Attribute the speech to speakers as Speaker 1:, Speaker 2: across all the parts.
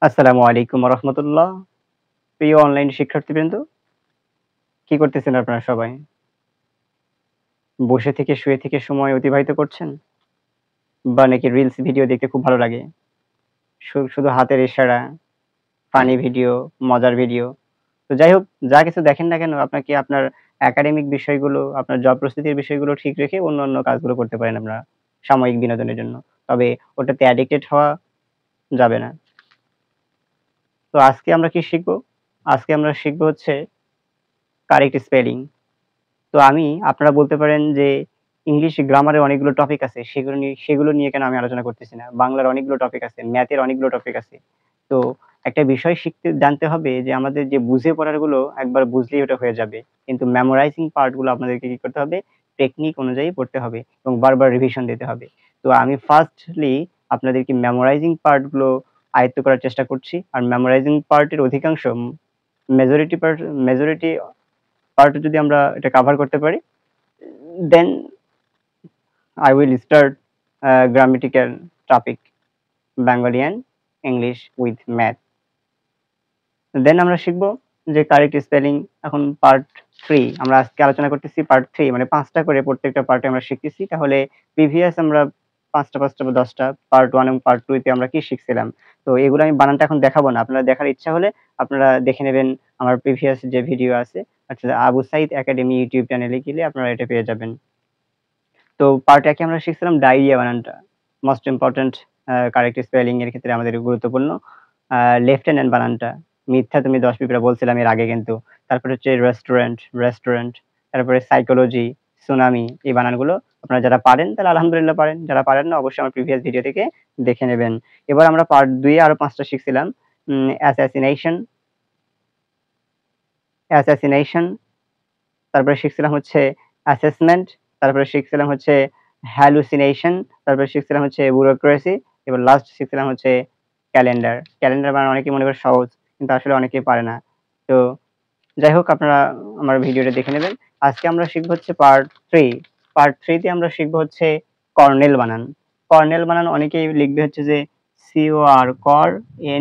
Speaker 1: আসসালামু আলাইকুম রহমতুল্লাহ। প্রিয় অনলাইন শিক্ষার্থীবৃন্দ, কি করতেছেন আপনারা সবাই? বসে থেকে শুয়ে থেকে সময় অতিবাহিত করছেন? বা নাকি রিলস ভিডিও দেখতে খুব ভালো লাগে? শুধু হাতের ইশারা, ফানি ভিডিও, মজার ভিডিও। তো যাই হোক, যা কিছু দেখেন না কেন আপনাকে আপনার একাডেমিক বিষয়গুলো, আপনার জব প্রস্তুতির বিষয়গুলো ঠিক রেখে অন্যান্য কাজগুলো করতে পারেন আপনারা সাময়িক বিনোদনের জন্য। তবে ওটাতে অ্যাডিক্টেড হওয়া যাবে না। তো আজকে আমরা কি শিখব? আজকে আমরা শিখব হচ্ছে কারেক্ট স্পেলিং। তো আপনারা বলতে পারেন যে ইংলিশ গ্রামারের অনেকগুলো টপিক আছে। সেগুলো নিয়ে কেন আমি আলোচনা করতেছি না। বাংলার অনেকগুলো টপিক আছে, ম্যাথের অনেকগুলো টপিক আছে। তো একটা বিষয় জানতে হবে যে আমাদের যে বুঝে পড়ারগুলো একবার বুঝলেই ওটা হয়ে যাবে। কিন্তু মেমোরাইজিং পার্ট গুলো আপনাদেরকে কি করতে হবে? টেকনিক অনুযায়ী পড়তে হবে এবং বারবার রিভিশন দিতে হবে। তো আমি ফার্স্টলি আপনাদেরকে মেমোরাইজিং পার্ট গুলো আয়ত্ত করার চেষ্টা করছি। আর মেমোরাইজিং পার্টের অধিকাংশ মেজরিটি পার্ট যদি আমরা এটা কভার করতে পারি, then I will start grammatical topic Bengali and English with math. Then আমরা শিখব যে কারেক্ট স্পেলিং। এখন পার্ট 3 আমরা আজকে আলোচনা করতেছি পার্ট 3 মানে 5 টা করে প্রত্যেকটা পার্টে আমরা শিখতেছি। তাহলে প্রিভিয়াস আমরা 5 টা বা 10 টা পার্ট 1 এবং পার্ট 2 তে আমরা কি শিখছিলাম। তো এগুলো আমি বানানটা এখন দেখাবো না। আপনারা দেখার ইচ্ছা হলে আপনারা দেখে নেবেন আমার প্রিভিয়াস যে ভিডিও আছে, আচ্ছা আবু সাইদ একাডেমি ইউটিউব চ্যানেলে গেলে আপনারা এটা পেয়ে যাবেন। তো পার্ট 1 এ আমরা শিখছিলাম ডায়রিয়া বানানটা। মোস্ট ইম্পোর্টেন্ট কারেক্ট স্পেলিং এর ক্ষেত্রে আমাদের গুরুত্বপূর্ণ। লেফটেন্যান্ট বানানটা। মিথ্যা তুমি ১০ পিঁপড়া বলছিলাম এর আগে কিন্তু। তারপরে হচ্ছে রেস্টুরেন্ট, তারপরে সাইকোলজি, সুনামি এই বানানগুলো আপনারা যারা পারেন তাহলে আলহামদুলিল্লাহ পারেন। যারা পারেন না অবশ্যই আমার প্রিভিয়াস ভিডিও থেকে দেখে নেবেন। এবার আমরা পার্ট 2 এ আরো ৫ টা শিখছিলাম। অ্যাসাসিনেশন, অ্যাসাসিনেশন, তারপরে শিখছিলাম হচ্ছে অ্যাসেসমেন্ট, তারপরে শিখছিলাম হচ্ছে হ্যালুসিনেশন, তারপরে শিখছিলাম হচ্ছে ব্যুরোক্রেসি, এবার লাস্ট শিখছিলাম হচ্ছে ক্যালেন্ডার। ক্যালেন্ডার বানান অনেকেই মনে করে সহজ, কিন্তু আসলে অনেকেই পারে না। তো যাই হোক আপনারা আমার ভিডিওটা দেখে নেবেন। আজকে আমরা শিখব হচ্ছে পার্ট 3। পার্ট 3 তে আমরা শিখব হচ্ছে কর্নেল বানান। কর্নেল বানান অনেকেই লিখবে হচ্ছে যে COR কর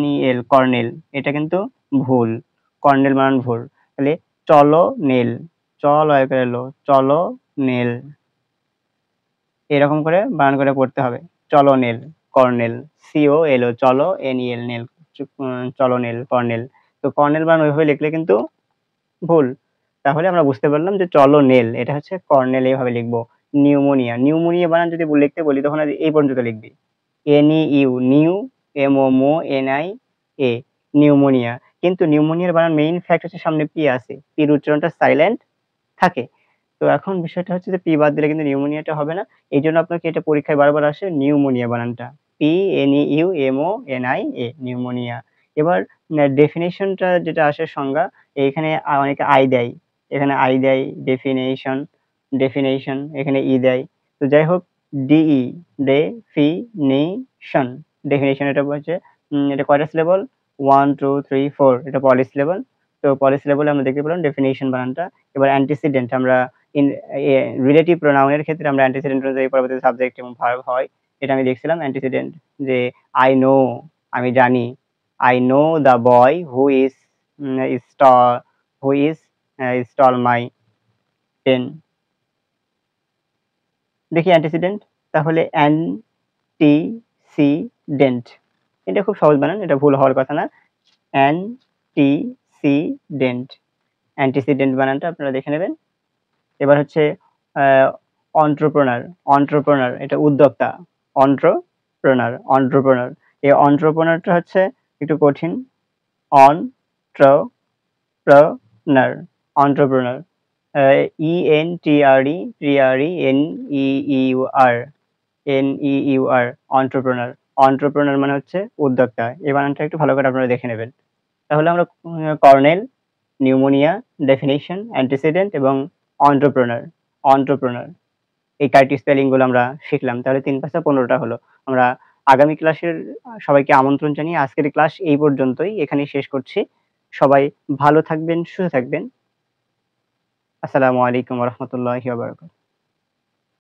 Speaker 1: NEL কর্নেল। এটা কিন্তু ভুল। কর্নেল বানান ভুল। তাহলে চলো নেল, চ লয় করে লো, চলো নেল। এরকম করে বানান করে পড়তে হবে। চলনেল, কর্নেল, COLO চলো, NEL নেল, চলনেল, কর্নেল। তো কর্নেল বানান ওইভাবে লিখলে কিন্তু ভুল। তাহলে আমরা বুঝতে পারলাম যে চলনেল এটা হচ্ছে কর্নেল এভাবে লিখবো। নিউমোনিয়া, নিউমোনিয়া বানান যদি লিখতে বলি তখন এই পর্যন্ত লিখবি। NEU new, MOMONIA pneumonia. কিন্তু নিউমোনিয়ার বানান মেইন ফ্যাক্ট হচ্ছে সামনে পি আছে। পির উচ্চারণটা সাইলেন্ট থাকে। তো এখন বিষয়টা হচ্ছে যে পি বাদ দিলে কিন্তু নিউমোনিয়াটা হবে না। এইজন্য আপনাকে এটা পরীক্ষায় বারবার আসে নিউমোনিয়া বানানটা। PNEUMONIA pneumonia. এবার ডেফিনিশনটা যেটা আসে সংজ্ঞা, এইখানে অনেকে আই দেয়। এখানে আই দেয় ডেফিনেশন এখানে ই দেয়। তো যাই হোক ডিই ডেফিনিশন, ডেফিনিশন এটা হচ্ছে এটা কয়টা সিলেবল? 1 2 3 4 এটা পলিসিলেবল। তো পলিসিলেবলে আমরা দেখতে পেলাম ডেফিনিশন বানানটা। এবার অ্যান্টিসিডেন্ট আমরা ইন রিলেটিভ প্রোনাউনের ক্ষেত্রে আমরা অ্যান্টিসিডেন্ট অনুযায়ী পরবর্তীতে সাবজেক্ট এবং ভার্ব হয়। এটা আমি দেখছিলাম অ্যান্টিসিডেন্ট যে আই নো আমি জানি। I know the boy who is stole my pen. দেখি অ্যান্টিসিডেন্ট, তাহলে অ্যান্টিসিডেন্ট। এটা খুব সহজ বানান, এটা ভুল হওয়ার কথা না। অ্যান্টিসিডেন্ট, অ্যান্টিসিডেন্ট বানানটা আপনারা দেখে নেবেন। এবার হচ্ছে অন্ত্রপ্রেনার এটা উদ্যোক্তা। অন্ত্রপ্রেনার এই অন্ত্রপ্রেনারটা হচ্ছে একটু কঠিন। অন্ত্রপ্রেনার, অন্ত্রপ্রেনার, ENTREPRENEUR অন্ত্রপ্রেনার মানে হচ্ছে উদ্যোক্তা। এই বানানটা একটু ভালো করে আপনারা দেখে নেবেন। তাহলে আমরা কর্নেল, নিউমোনিয়া, ডেফিনিশন, অ্যান্টিসিডেন্ট এবং অন্ত্রপ্রেনার এই 4 টি স্পেলিং গুলো আমরা শিখলাম। তাহলে ৩ ৫ ১৫ টা হলো। আমরা আগামী ক্লাসের সবাইকে আমন্ত্রণ জানিয়ে আজকের ক্লাস এই পর্যন্তই। এখানেই শেষ করছি। সবাই ভালো থাকবেন, সুস্থ থাকবেন। আসসালামু আলাইকুম ওয়া রাহমাতুল্লাহি ওয়া বারাকাতুহু।